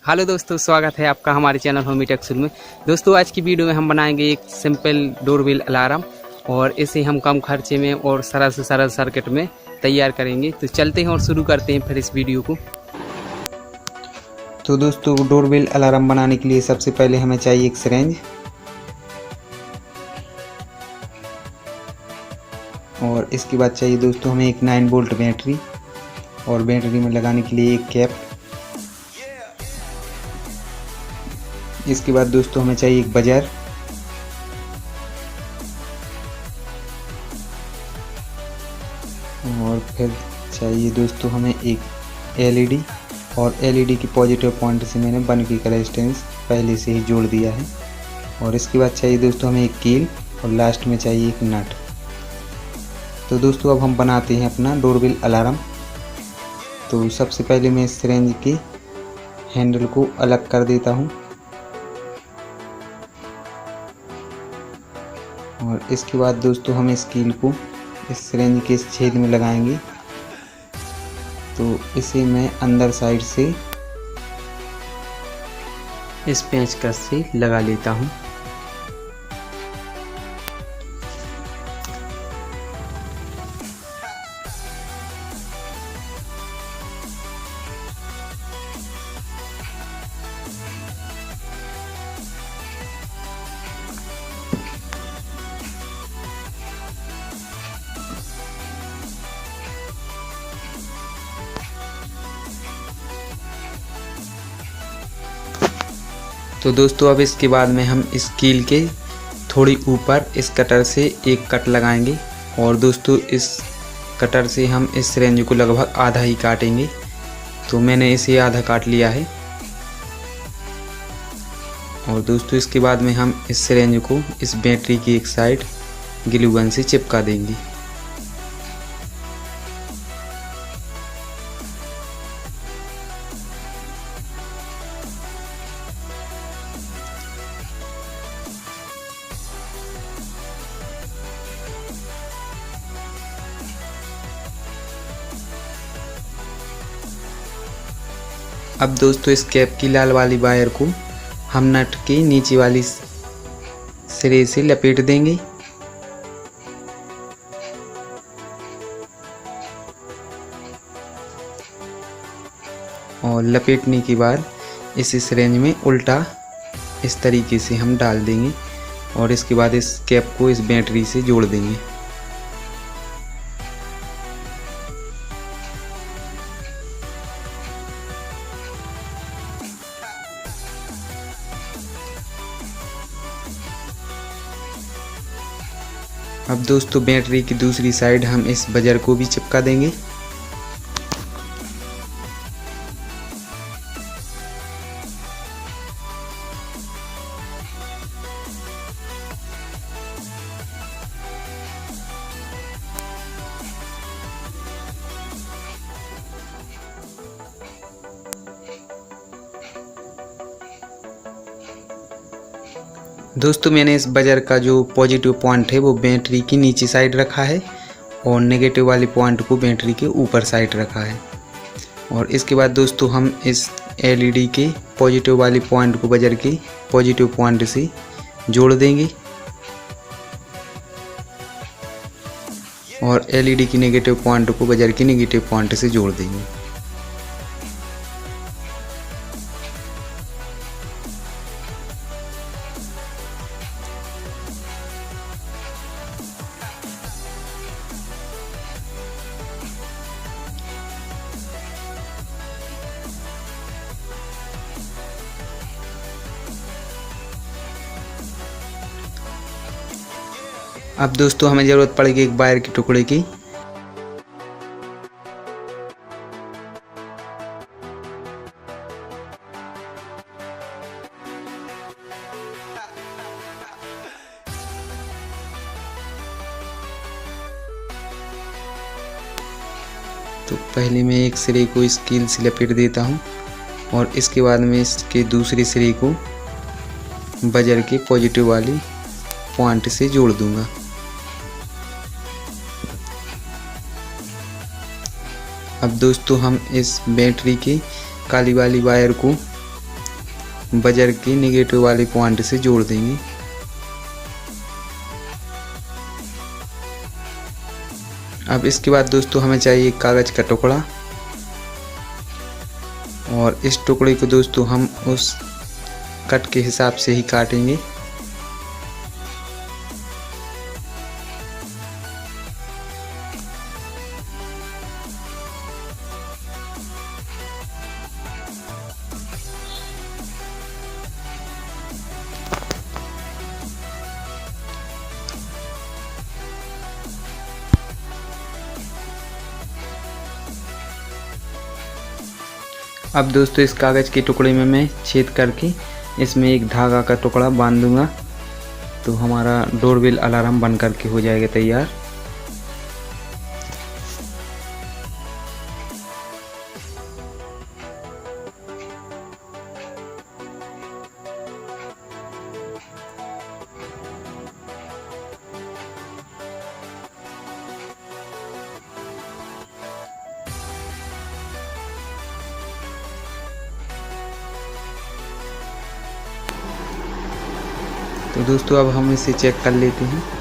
Hello दोस्तों, स्वागत है आपका हमारे चैनल होमी टेक्सुल में। दोस्तों, आज की वीडियो में हम बनाएंगे एक सिंपल डोरबेल अलार्म और इसे हम कम खर्चे में और सरल से सरल सर्किट में तैयार करेंगे। तो चलते हैं और शुरू करते हैं फिर इस वीडियो को। तो दोस्तों, डोरबेल अलार्म बनाने के लिए सबसे पहले हमें चाहिए एक सिरेंज और इसके बाद चाहिए दोस्तों हमें एक 9 वोल्ट बैटरी और बैटरी में लगाने के लिए एक कैप। इसके बाद दोस्तों हमें चाहिए एक बजर और फिर चाहिए दोस्तों हमें एक एलईडी और एलईडी की पॉजिटिव पॉइंट से मैंने 1 की रेजिस्टेंस पहले से ही जोड़ दिया है। और इसके बाद चाहिए दोस्तों हमें एक कील और लास्ट में चाहिए एक नट। तो दोस्तों अब हम बनाते हैं अपना डोरबेल अलार्म। तो सबसे पहले मैं इस सिरेंज के हैंडल को अलग कर देता हूँ और इसके बाद दोस्तों हम इस कील को इस सिरेंज के इस छेद में लगाएंगे। तो इसे मैं अंदर साइड से इस पेंचकस से लगा लेता हूँ। तो दोस्तों अब इसके बाद में हम इस कील के थोड़ी ऊपर इस कटर से एक कट लगाएंगे और दोस्तों इस कटर से हम इस सिरेंज को लगभग आधा ही काटेंगे। तो मैंने इसे आधा काट लिया है और दोस्तों इसके बाद में हम इस सिरेंज को इस बैटरी की एक साइड ग्लू गन से चिपका देंगे। अब दोस्तों इस कैप की लाल वाली वायर को हम नट के नीचे वाली सिरे से लपेट देंगे और लपेटने के बाद इस सिरेंज में उल्टा इस तरीके से हम डाल देंगे और इसके बाद इस कैप को इस बैटरी से जोड़ देंगे। अब दोस्तों बैटरी की दूसरी साइड हम इस बजर को भी चिपका देंगे। दोस्तों मैंने इस बजर का जो पॉजिटिव पॉइंट है वो बैटरी की नीचे साइड रखा है और नेगेटिव वाली पॉइंट को बैटरी के ऊपर साइड रखा है। और इसके बाद दोस्तों हम इस एलईडी के पॉजिटिव वाली पॉइंट को बजर के पॉजिटिव पॉइंट से जोड़ देंगे और एलईडी की नेगेटिव पॉइंट को बजर के नेगेटिव पॉइंट से जोड़ देंगे। अब दोस्तों हमें ज़रूरत पड़ेगी एक वायर के टुकड़े की। तो पहले मैं एक सिरे को इस कील से लपेट देता हूँ और इसके बाद में इसके दूसरे सिरे को बजर के पॉजिटिव वाली पॉइंट से जोड़ दूंगा। अब दोस्तों हम इस बैटरी की काली वाली वायर को बजर के नेगेटिव वाले पॉइंट से जोड़ देंगे। अब इसके बाद दोस्तों हमें चाहिए कागज़ का टुकड़ा, और इस टुकड़े को दोस्तों हम उस कट के हिसाब से ही काटेंगे। अब दोस्तों इस कागज़ के टुकड़े में मैं छेद करके इसमें एक धागा का टुकड़ा बांध दूंगा, तो हमारा डोरबेल अलार्म बन करके हो जाएगा तैयार। तो दोस्तों अब हम इसे चेक कर लेते हैं।